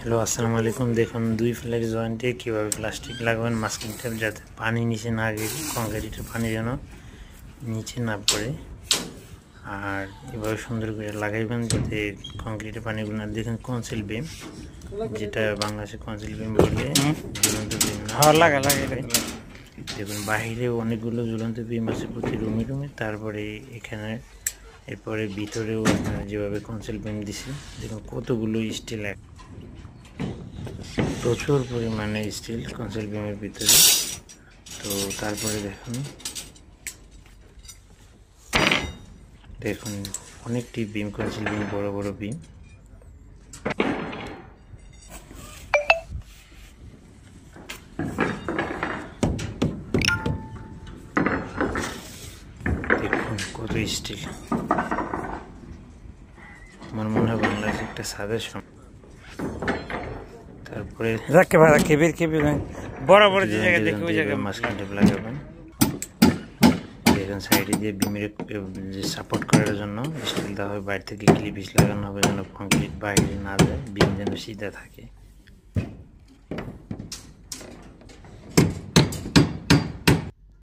Hello, আসসালামু আলাইকুম। দেখুন দুই ফ্ল্যাগ জয়েন্টে কীভাবে প্লাস্টিক লাগাবেন মাস্কিং টেপ, যাতে পানি নিচে না গিয়ে কংক্রিটের পানি যেন নিচে না পড়ে। আর এভাবে সুন্দর করে লাগাইবেন যাতে কংক্রিটের পানিগুলো না। দেখুন কনসিল বিম, যেটা বাংলাদেশে কনসিল বিম বলে, ঝুলন্ত বিম না। দেখুন বাহিরে অনেকগুলো ঝুলন্ত বিম আছে প্রতি রুমে রুমে। তারপরে এখানে এরপরে ভিতরেও আপনারা যেভাবে কনসিল বিম দিছি, দেখুন কতগুলো স্টিল, প্রচুর পরিমাণে স্টিল কনসিল বিমের ভিতরে। তো তারপরে দেখুন অনেকটি বিম, কনসিল বিম, বড় বড় বিম। দেখুন কত স্টিল। আমার মনে হয় বাংলাদেশে একটা সাজেশন। তারপরে বড় বড় যে জায়গায় দেখি ওই জায়গায় মাস্কিং টেপ লাগাবেন। দেখুন সাইডে যে বিমের যে সাপোর্ট করার জন্য স্টিল দেওয়া হয়, বাইরে থেকে ক্লিপিস লাগানো হবে যেন কংক্রিট বাইরে না যায়, বিম যেন সিধা থাকে।